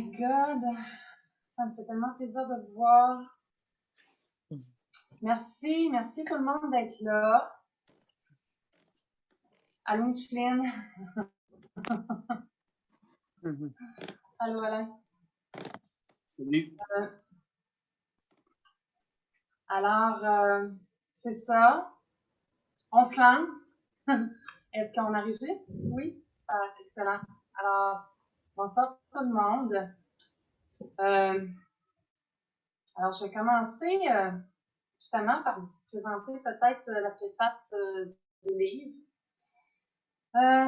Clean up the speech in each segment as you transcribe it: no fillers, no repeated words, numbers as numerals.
God, ça me fait tellement plaisir de vous voir. Merci tout le monde d'être là. Allô, Micheline. Allô, Alain. Oui. Alors, c'est ça. On se lance. Est-ce qu'on enregistre? Oui, super, excellent. Alors, bonsoir tout le monde. Alors, je vais commencer justement par vous présenter peut-être la préface du livre.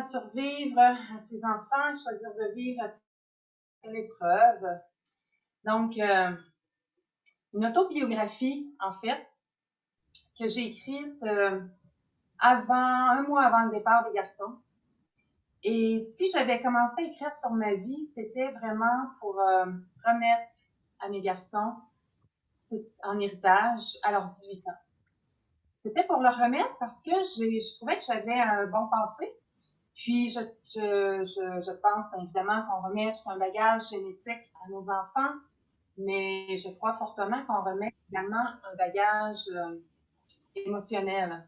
Survivre à ses enfants, choisir de vivre après l'épreuve. Donc, une autobiographie, en fait, que j'ai écrite un mois avant le départ des garçons. Et si j'avais commencé à écrire sur ma vie, c'était vraiment pour remettre à mes garçons en héritage à leurs 18 ans. C'était pour leur remettre parce que je trouvais que j'avais un bon passé. Puis, je pense évidemment qu'on remet tout un bagage génétique à nos enfants, mais je crois fortement qu'on remet également un bagage émotionnel.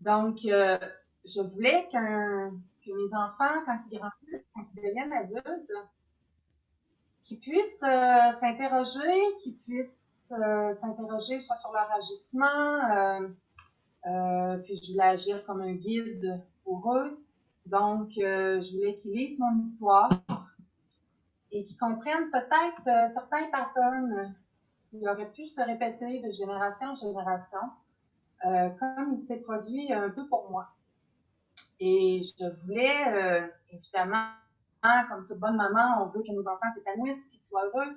Donc, je voulais que mes enfants, quand ils grandissent, quand ils deviennent adultes, qu'ils puissent s'interroger, qu'ils puissent s'interroger soit sur leur agissement, puis je voulais agir comme un guide pour eux. Donc, je voulais qu'ils lisent mon histoire et qu'ils comprennent peut-être certains patterns qui auraient pu se répéter de génération en génération, comme il s'est produit un peu pour moi. Et je voulais, évidemment, comme toute bonne maman, on veut que nos enfants s'épanouissent, qu'ils soient heureux.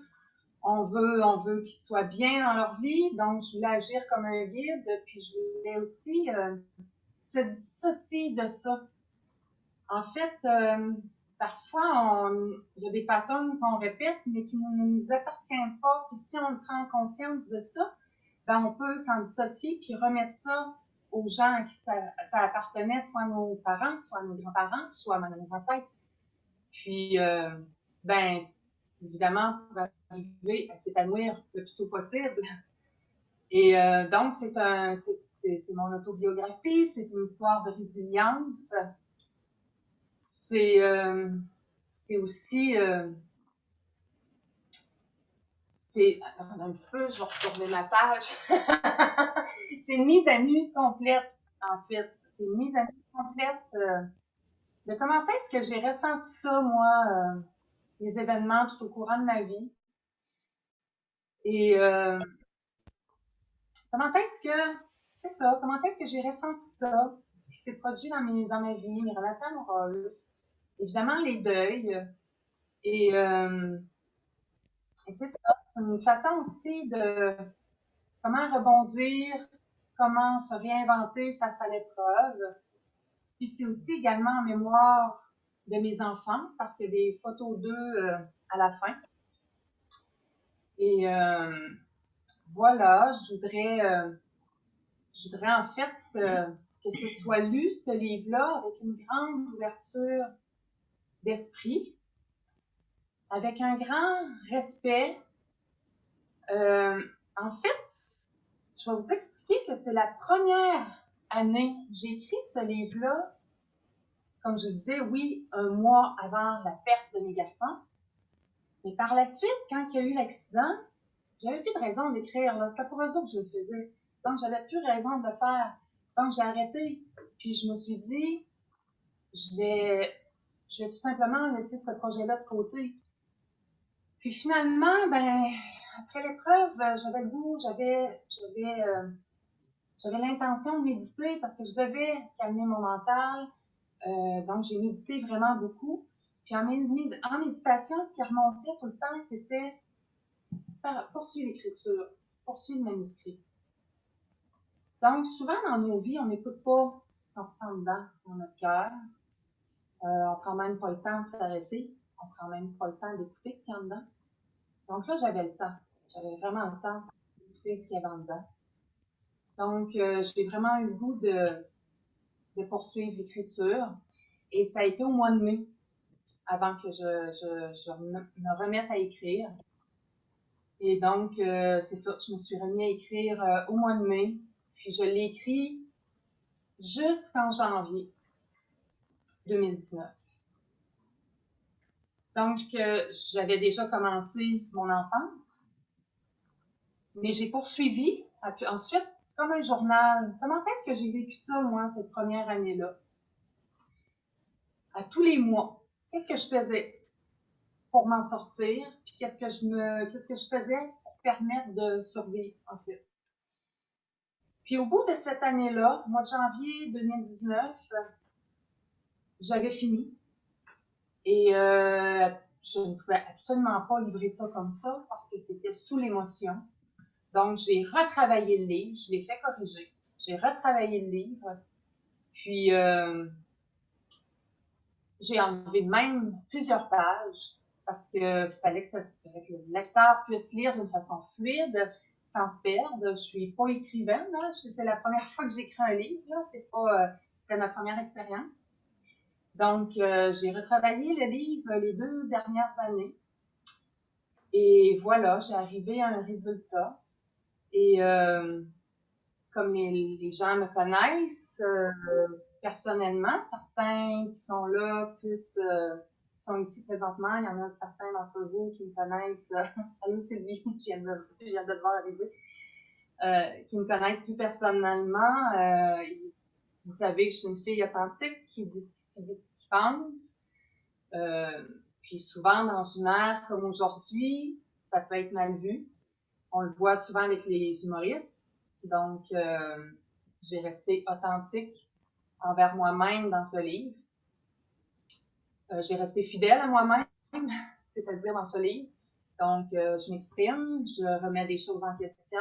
On veut qu'ils soient bien dans leur vie. Donc, je voulais agir comme un guide. Puis, je voulais aussi se dissocier de ça. En fait, parfois, il y a des patterns qu'on répète, mais qui ne nous appartiennent pas. Puis, si on prend conscience de ça, ben, on peut s'en dissocier puis remettre ça aux gens à qui ça appartenait, soit nos parents, soit nos grands-parents, soit nos ancêtres. Puis, ben, évidemment, pour arriver à s'épanouir le plus tôt possible. Et donc, c'est mon autobiographie, c'est une histoire de résilience. C'est aussi... Attends un petit peu, je vais retourner ma page. C'est une mise à nu complète, en fait. C'est une mise à nu complète de comment est-ce que j'ai ressenti ça, moi, les événements tout au courant de ma vie. Et comment est-ce que j'ai ressenti ça, ce qui s'est produit dans ma vie, mes relations amoureuses, évidemment les deuils. Et c'est ça, c'est une façon aussi de comment rebondir, comment se réinventer face à l'épreuve. Puis c'est aussi également en mémoire de mes enfants, parce qu'il y a des photos d'eux à la fin. Et voilà, je voudrais en fait que ce soit lu, ce livre-là, avec une grande ouverture d'esprit, avec un grand respect. En fait, je vais vous expliquer que c'est la première année. J'ai écrit ce livre-là, comme je disais, oui, un mois avant la perte de mes garçons. Mais par la suite, quand il y a eu l'accident, j'avais plus de raison d'écrire. C'était pour eux autres que je le faisais. Donc, j'avais plus raison de le faire. Donc, j'ai arrêté. Puis, je me suis dit, je vais tout simplement laisser ce projet-là de côté. Puis, finalement, ben, après l'épreuve, j'avais le goût, j'avais l'intention de méditer parce que je devais calmer mon mental. Donc, j'ai médité vraiment beaucoup. Puis, en méditation, ce qui remontait tout le temps, c'était poursuivre l'écriture, poursuivre le manuscrit. Donc, souvent dans nos vies, on n'écoute pas ce qu'on ressent dedans, dans notre cœur. On prend même pas le temps de s'arrêter. On prend même pas le temps d'écouter ce qu'il y a dedans. Donc là, j'avais le temps. J'avais vraiment le temps d'écouter ce qu'il y avait en dedans. Donc, j'ai vraiment eu le goût de poursuivre l'écriture. Et ça a été au mois de mai. avant que je me remette à écrire. Et donc, c'est ça, je me suis remis à écrire au mois de mai. Puis je l'ai écrit jusqu'en janvier 2019. Donc, j'avais déjà commencé mon enfance, mais j'ai poursuivi ensuite comme un journal. Comment est-ce que j'ai vécu ça, moi, cette première année-là? À tous les mois, qu'est-ce que je faisais pour m'en sortir? Puis qu'est-ce que je faisais pour permettre de survivre, en fait? Puis au bout de cette année-là, au mois de janvier 2019, j'avais fini. Et je ne pouvais absolument pas livrer ça comme ça parce que c'était sous l'émotion. Donc, j'ai retravaillé le livre, je l'ai fait corriger. J'ai retravaillé le livre, puis j'ai enlevé même plusieurs pages parce que fallait que le lecteur puisse lire d'une façon fluide, sans se perdre. Je suis pas écrivaine, là. C'est la première fois que j'écris un livre, là. C'était ma première expérience. Donc, j'ai retravaillé le livre les 2 dernières années. Et voilà, j'ai arrivé à un résultat. Et comme les gens me connaissent personnellement, certains qui sont là, plus sont ici présentement, il y en a certains d'entre vous qui me connaissent. Allô Sylvie, je viens de te voir arriver. Qui me connaissent plus personnellement. Vous savez que je suis une fille authentique qui dit ce qu'il pense. Puis souvent, dans une ère comme aujourd'hui, ça peut être mal vu. On le voit souvent avec les humoristes. Donc, j'ai resté authentique envers moi-même dans ce livre. J'ai resté fidèle à moi-même, c'est-à-dire dans ce livre. Donc, je m'exprime, je remets des choses en question.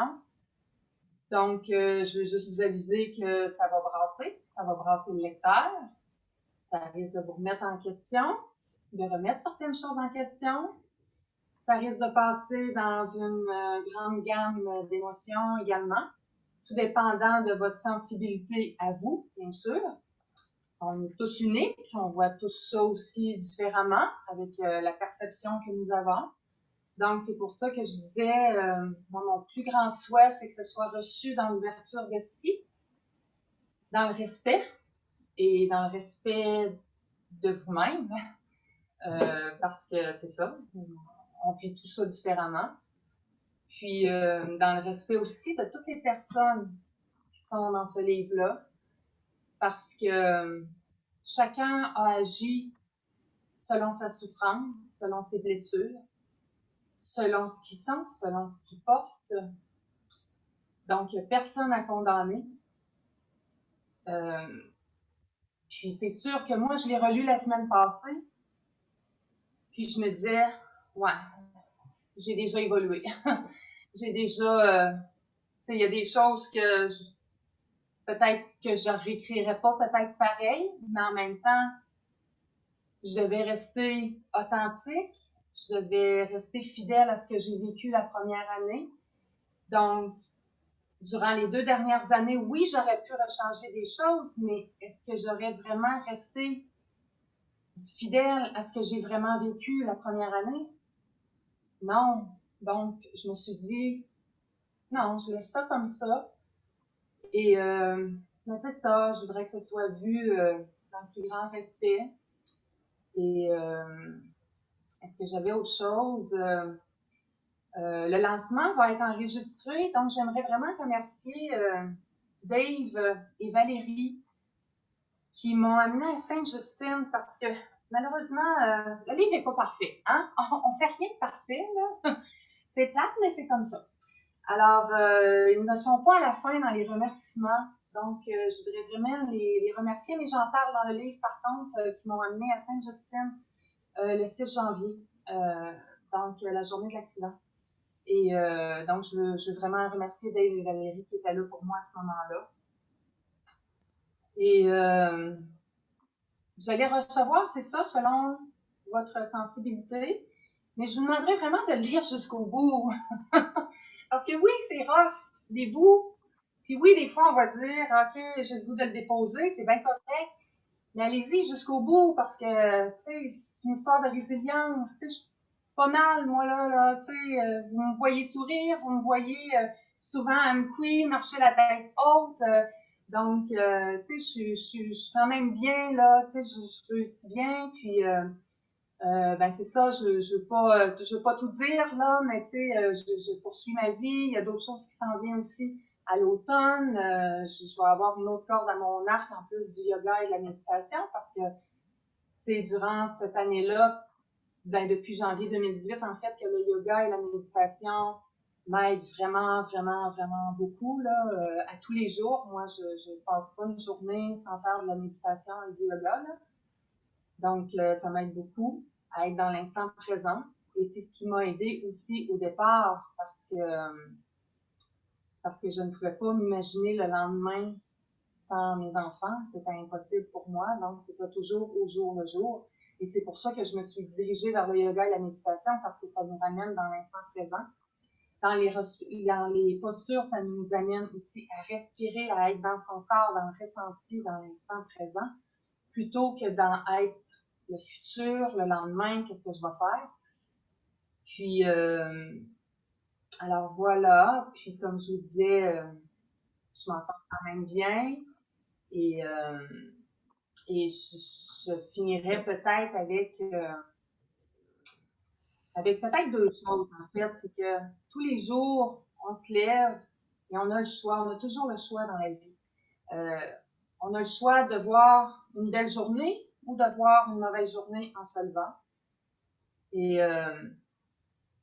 Donc, je veux juste vous aviser que ça va brasser le lecteur. Ça risque de vous remettre en question, de remettre certaines choses en question. Ça risque de passer dans une grande gamme d'émotions également, tout dépendant de votre sensibilité à vous, bien sûr. On est tous uniques, on voit tous ça aussi différemment avec la perception que nous avons. Donc, c'est pour ça que je disais, mon plus grand souhait, c'est que ce soit reçu dans l'ouverture d'esprit, dans le respect et dans le respect de vous-même, parce que c'est ça, on vit tout ça différemment. Puis, dans le respect aussi de toutes les personnes qui sont dans ce livre-là, parce que chacun a agi selon sa souffrance, selon ses blessures, selon ce qu'ils sont, selon ce qu'ils portent. Donc, personne à condamner. Puis, c'est sûr que moi, je l'ai relu la semaine passée, puis je me disais, ouais, j'ai déjà évolué. J'ai déjà, tu sais, il y a des choses que peut-être que je réécrirais pas peut-être pareil, mais en même temps, je devais rester authentique, je devais rester fidèle à ce que j'ai vécu la première année. Donc, durant les 2 dernières années, oui, j'aurais pu rechanger des choses, mais est-ce que j'aurais vraiment resté fidèle à ce que j'ai vraiment vécu la première année? Non. Donc, je me suis dit, non, je laisse ça comme ça. Et mais c'est ça, je voudrais que ce soit vu dans le plus grand respect. Et est-ce que j'avais autre chose? Le lancement va être enregistré, donc j'aimerais vraiment remercier Dave et Valérie qui m'ont amené à Sainte-Justine parce que malheureusement, le livre n'est pas parfait. Hein? On fait rien de parfait, là. C'est plate, mais c'est comme ça. Alors, ils ne sont pas à la fin dans les remerciements. Donc, je voudrais vraiment les remercier, mais j'en parle dans le livre, par contre, qui m'ont amené à Sainte-Justine le 6 janvier, donc la journée de l'accident. Et donc, je veux vraiment remercier Dave et Valérie qui étaient là pour moi à ce moment-là. Et vous allez recevoir, c'est ça, selon votre sensibilité. Mais je vous demanderais vraiment de le lire jusqu'au bout. Parce que oui, c'est rough, des bouts. Puis oui, des fois, on va dire, OK, j'ai le goût de le déposer, c'est bien correct. Mais allez-y jusqu'au bout parce que, tu sais, c'est une histoire de résilience. Tu sais, je suis pas mal, moi, là, tu sais, vous me voyez sourire, vous me voyez souvent à me couiller, marcher la tête haute. Donc, tu sais, je suis quand même bien, là, tu sais, je réussis bien, puis ben c'est ça, je veux pas tout dire là, mais tu sais, je poursuis ma vie. Il y a d'autres choses qui s'en viennent aussi à l'automne. Je vais avoir une autre corde à mon arc en plus du yoga et de la méditation parce que c'est durant cette année-là, ben depuis janvier 2018 en fait, que le yoga et la méditation m'aident vraiment, vraiment, vraiment beaucoup là, à tous les jours. Moi, je passe pas une journée sans faire de la méditation et du yoga là. Donc, ça m'aide beaucoup à être dans l'instant présent. Et c'est ce qui m'a aidé aussi au départ parce que je ne pouvais pas m'imaginer le lendemain sans mes enfants. C'était impossible pour moi. Donc, c'était toujours au jour le jour. Et c'est pour ça que je me suis dirigée vers le yoga et la méditation parce que ça nous ramène dans l'instant présent. Dans les postures, ça nous amène aussi à respirer, à être dans son corps, dans le ressenti, dans l'instant présent, plutôt que dans être le futur, le lendemain, qu'est-ce que je vais faire. Puis, alors voilà. Puis, comme je vous disais, je m'en sors quand même bien. Et, et je finirai peut-être avec peut-être deux choses, en fait. C'est que tous les jours, on se lève et on a le choix. On a toujours le choix dans la vie. Euh, on a le choix de voir une belle journée ou de voir une mauvaise journée en se levant. Et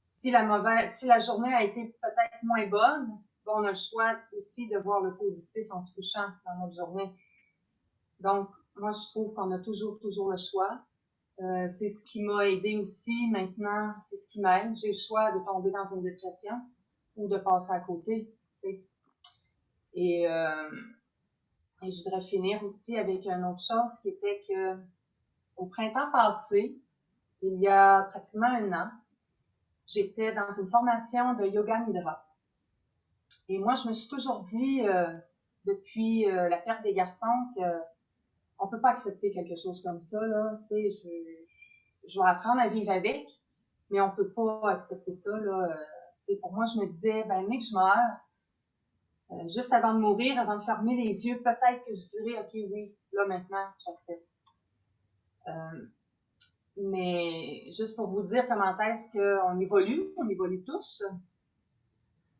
si la journée a été peut-être moins bonne, bon, on a le choix aussi de voir le positif en se couchant dans notre journée. Donc, moi, je trouve qu'on a toujours le choix. C'est ce qui m'a aidé aussi maintenant, c'est ce qui m'aide. J'ai le choix de tomber dans une dépression ou de passer à côté. T'sais. Et, euh, et je voudrais finir aussi avec une autre chose qui était que au printemps passé, il y a pratiquement un an, j'étais dans une formation de yoga nidra. Et moi, je me suis toujours dit, depuis la perte des garçons, que on peut pas accepter quelque chose comme ça, là. Tu sais, je vais apprendre à vivre avec, mais on peut pas accepter ça, là. Tu sais, pour moi, je me disais, ben, mec, je meurs, juste avant de mourir, avant de fermer les yeux, peut-être que je dirais, OK, oui, là, maintenant, j'accepte. Mais juste pour vous dire comment est-ce qu'on évolue tous.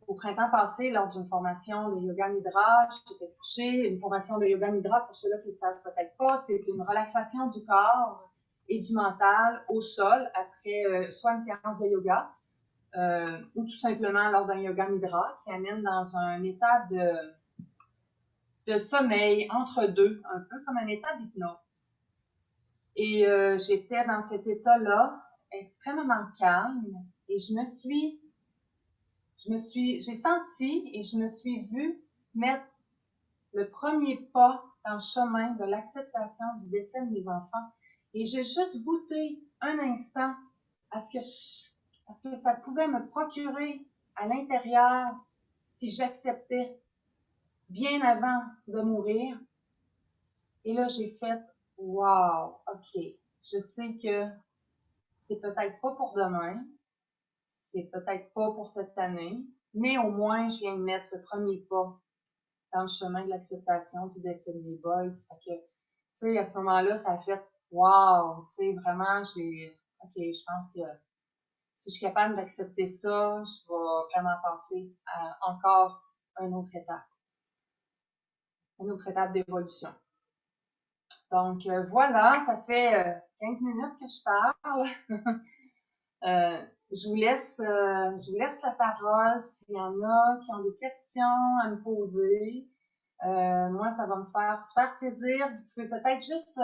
Au printemps passé, lors d'une formation de yoga nidra, j'étais couchée. Une formation de yoga nidra, pour ceux-là qui ne le savent peut-être pas, c'est une relaxation du corps et du mental au sol après soit une séance de yoga ou tout simplement lors d'un yoga nidra qui amène dans un état de sommeil entre deux, un peu comme un état d'hypnose. Et j'étais dans cet état-là extrêmement calme et j'ai senti et je me suis vue mettre le premier pas dans le chemin de l'acceptation du décès de mes enfants. Et j'ai juste goûté un instant à ce que ça pouvait me procurer à l'intérieur si j'acceptais bien avant de mourir. Et là, j'ai fait, wow, OK, je sais que c'est peut-être pas pour demain, c'est peut-être pas pour cette année, mais au moins, je viens de mettre le premier pas dans le chemin de l'acceptation du décès de mes boys. Fait que, tu sais, à ce moment-là, ça a fait wow, tu sais, vraiment, OK, je pense que si je suis capable d'accepter ça, je vais vraiment passer à encore une autre d'évolution. Donc, voilà, ça fait 15 minutes que je parle. Je vous laisse la parole s'il y en a qui ont des questions à me poser. Moi, ça va me faire super plaisir. Vous pouvez peut-être juste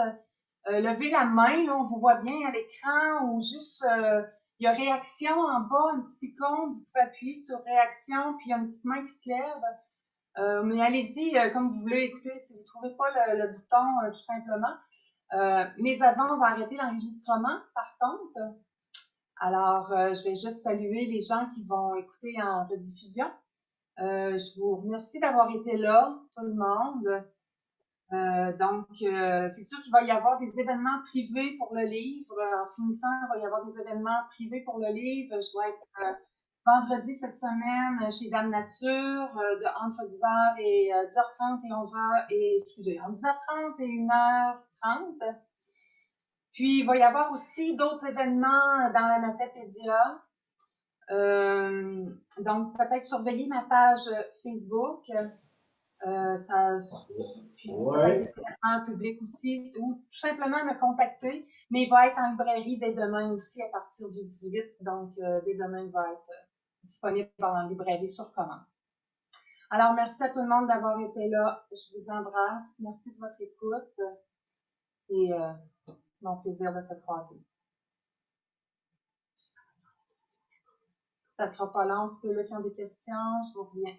lever la main, là, on vous voit bien à l'écran, ou juste, il y a réaction en bas, une petite icône, vous pouvez appuyer sur réaction, puis il y a une petite main qui se lève. Mais allez-y, comme vous voulez, écoutez, si vous ne trouvez pas le bouton, tout simplement. Mais avant, on va arrêter l'enregistrement, par contre. Alors, je vais juste saluer les gens qui vont écouter en rediffusion. Je vous remercie d'avoir été là, tout le monde. C'est sûr qu'il va y avoir des événements privés pour le livre. En finissant, il va y avoir des événements privés pour le livre. Je vais être vendredi cette semaine chez Dame Nature, entre 10h et 10h30 et 11h, entre 10h30 et 1h30. Puis, il va y avoir aussi d'autres événements dans la Matapédia. Donc, peut-être surveiller ma page Facebook. Puis peut-être des événements publics aussi, ou tout simplement me contacter. Mais il va être en librairie dès demain aussi à partir du 18. Donc, dès demain, il va être disponible en librairie sur commande. Alors, merci à tout le monde d'avoir été là. Je vous embrasse. Merci de votre écoute et mon plaisir de se croiser. Ça sera pas long, ceux-là qui ont des questions, je vous reviens.